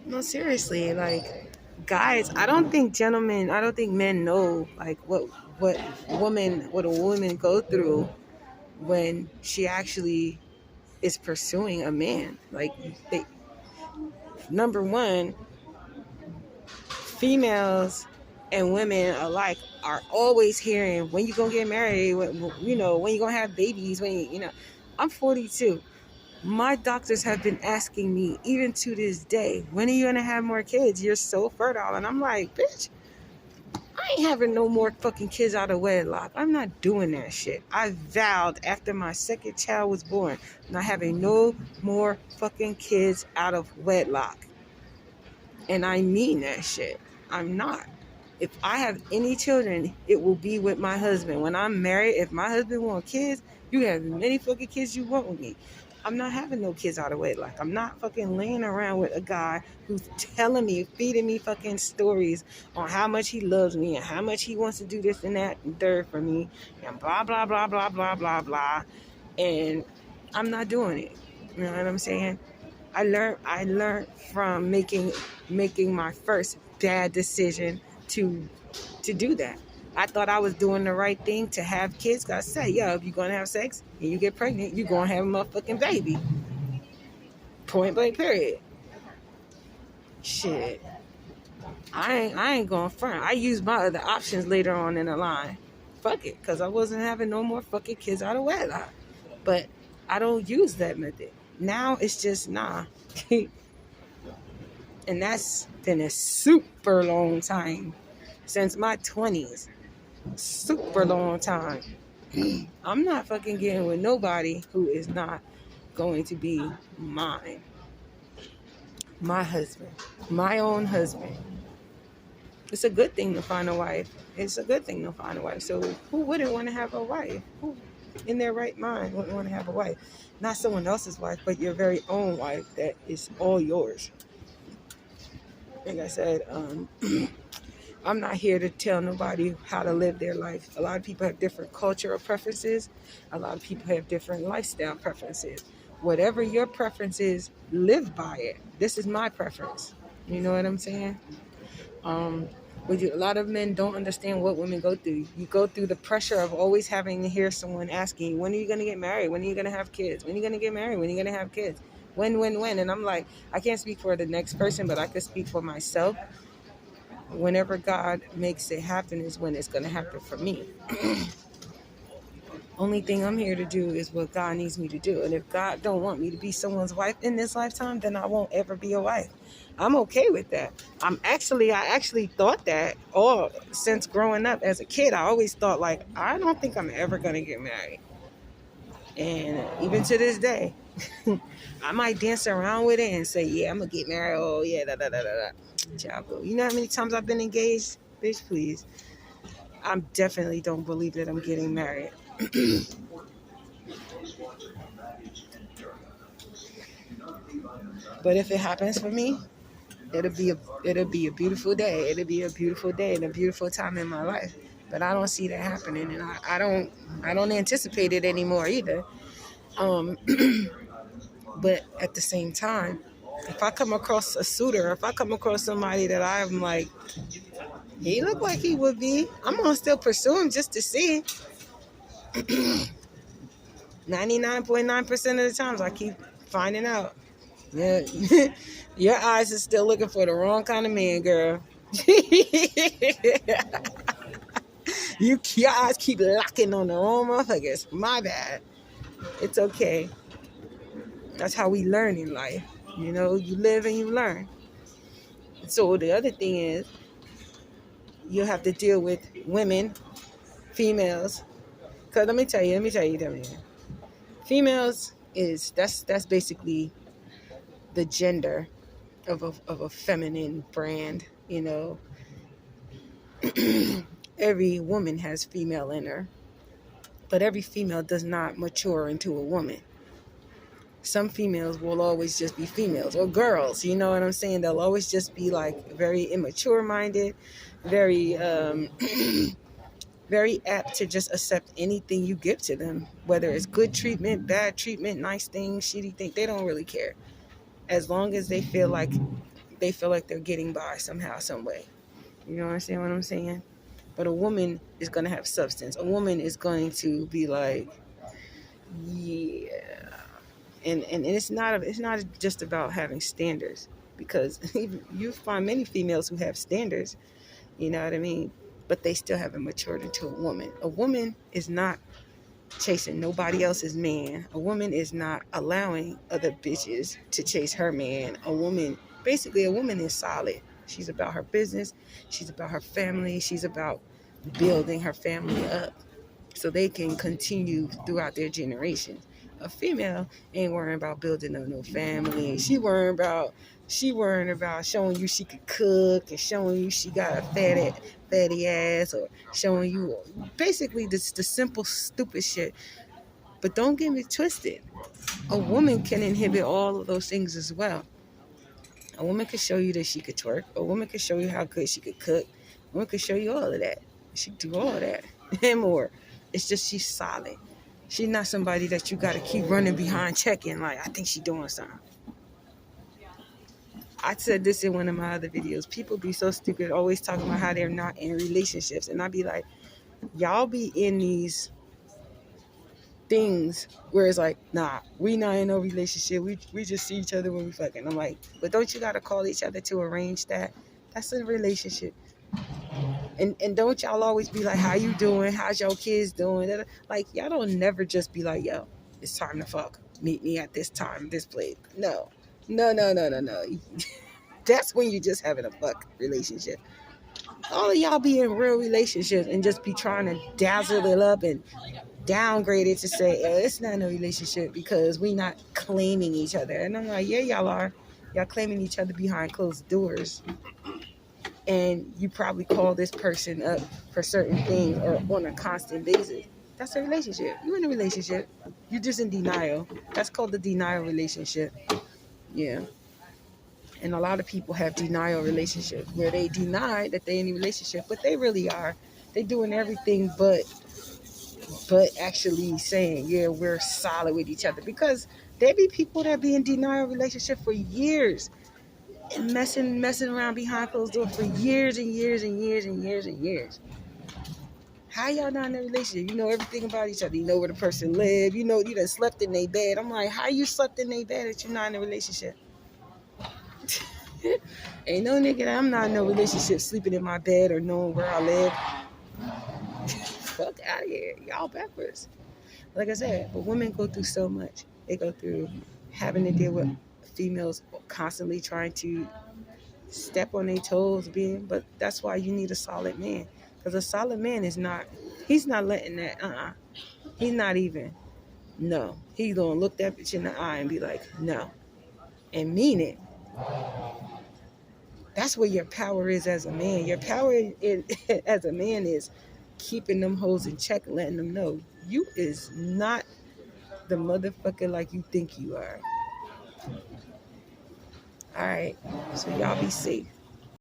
No, seriously, like guys, I don't think men know like what a woman go through when she actually is pursuing a man. Like they, number one, females and women alike are always hearing when you gonna get married, when you gonna have babies, I'm 42. My doctors have been asking me, even to this day, when are you gonna have more kids? You're so fertile. And I'm like, bitch, I ain't having no more fucking kids out of wedlock. I'm not doing that shit. I vowed after my second child was born, not having no more fucking kids out of wedlock. And I mean that shit. I'm not. If I have any children, it will be with my husband. When I'm married, if my husband wants kids, you have as many fucking kids you want with me. I'm not having no kids out of wedlock. I'm not fucking laying around with a guy who's telling me, feeding me fucking stories on how much he loves me and how much he wants to do this and that and third for me and blah, blah, blah, blah, blah, blah, blah. And I'm not doing it. You know what I'm saying? I learned from making my first bad decision to do that. I thought I was doing the right thing to have kids. I say, yo, if you're gonna have sex and you get pregnant, you're gonna have a motherfucking baby. Point blank period. Shit. I ain't going front. I used my other options later on in the line. Fuck it, because I wasn't having no more fucking kids out of wedlock. But I don't use that method. Now it's just nah. And that's been a super long time. Since my 20s. Super long time. I'm not fucking getting with nobody who is not going to be mine. My husband. My own husband. It's a good thing to find a wife. It's a good thing to find a wife. So who wouldn't want to have a wife? Who in their right mind wouldn't want to have a wife? Not someone else's wife, but your very own wife that is all yours. Like I said, I'm not here to tell nobody how to live their life. A lot of people have different cultural preferences. A lot of people have different lifestyle preferences. Whatever your preference is, live by it. This is my preference. You know what I'm saying? A lot of men don't understand what women go through. You go through the pressure of always having to hear someone asking, when are you going to get married? When are you going to have kids? When are you going to get married? When are you going to have kids? When? And I'm like, I can't speak for the next person, but I could speak for myself. Whenever God makes it happen is when it's going to happen for me. Only thing I'm here to do is what God needs me to do. And if God don't want me to be someone's wife in this lifetime, then I won't ever be a wife. I'm okay with that. I actually thought that all since growing up as a kid. I always thought like, I don't think I'm ever going to get married. And even to this day, I might dance around with it and say, yeah, I'm going to get married. Oh, yeah, da, da, da, da, da. You know how many times I've been engaged? Bitch, please. I definitely don't believe that I'm getting married. But if it happens for me, it'll be a beautiful day. It'll be a beautiful day and a beautiful time in my life. But I don't see that happening, and I don't anticipate it anymore either. Um, but at the same time, if I come across a suitor, if I come across somebody that I'm like, he looked like he would be, I'm gonna still pursue him just to see. 99.9% of the times I keep finding out. Yeah. Your eyes are still looking for the wrong kind of man, girl. Your eyes keep locking on the wrong motherfuckers. My bad. It's okay. That's how we learn in life. You know, you live and you learn. So the other thing is, you have to deal with women, females. Cause let me tell you. Females that's basically the gender of a feminine brand. You know, every woman has female in her, but every female does not mature into a woman. Some females will always just be females or girls. You know what I'm saying? They'll always just be like very immature minded, very very apt to just accept anything you give to them, whether it's good treatment, bad treatment, nice things, shitty things. They don't really care, as long as they feel like they feel like they're getting by somehow, some way. You know what I'm saying? But a woman is going to have substance. A woman is going to be like, yeah. And it's not just about having standards, because you find many females who have standards, you know what I mean? But they still haven't matured into a woman. A woman is not chasing nobody else's man. A woman is not allowing other bitches to chase her man. Basically, a woman is solid. She's about her business. She's about her family. She's about building her family up so they can continue throughout their generations. A female ain't worrying about building up no family. She worrying about showing you she could cook and showing you she got a fatty ass, or showing you basically the simple stupid shit. But don't get me twisted. A woman can inhibit all of those things as well. A woman could show you that she could twerk. A woman could show you how good she could cook. A woman could show you all of that. She could do all of that and more. It's just she's solid. She's not somebody that you got to keep running behind checking. Like, I think she's doing something. I said this in one of my other videos. People be so stupid, always talking about how they're not in relationships. And I be like, y'all be in these things where it's like, nah, we not in no relationship. We just see each other when we fucking. I'm like, but don't you got to call each other to arrange that? That's a relationship. And don't y'all always be like, how you doing? How's your kids doing? Like, y'all don't never just be like, yo, it's time to fuck. Meet me at this time, this place. No. That's when you just having a fuck relationship. All of y'all be in real relationships and just be trying to dazzle it up and downgrade it to say, it's not no relationship because we not claiming each other. And I'm like, yeah, y'all are. Y'all claiming each other behind closed doors. And you probably call this person up for certain things or on a constant basis. That's a relationship. You're in a relationship. You're just in denial. That's called the denial relationship. Yeah. And a lot of people have denial relationships where they deny that they're in a relationship, but they really are. They're doing everything but actually saying, yeah, we're solid with each other. Because there be people that be in denial relationship for years and messing around behind closed doors for years and years and years and years and years. How y'all not in a relationship? You know everything about each other. You know where the person live. You know you done slept in their bed. I'm like, how you slept in their bed if you're not in a relationship? Ain't no nigga that I'm not in no relationship sleeping in my bed or knowing where I live. Fuck out of here. Y'all backwards. Like I said, but women go through so much. They go through having to deal with females constantly trying to step on their toes, but that's why you need a solid man. Because a solid man he's not letting that, he's not even, no. He's going to look that bitch in the eye and be like, no. And mean it. That's where your power is as a man. Your power as a man is keeping them hoes in check, letting them know you is not the motherfucker like you think you are. All right. So y'all be safe.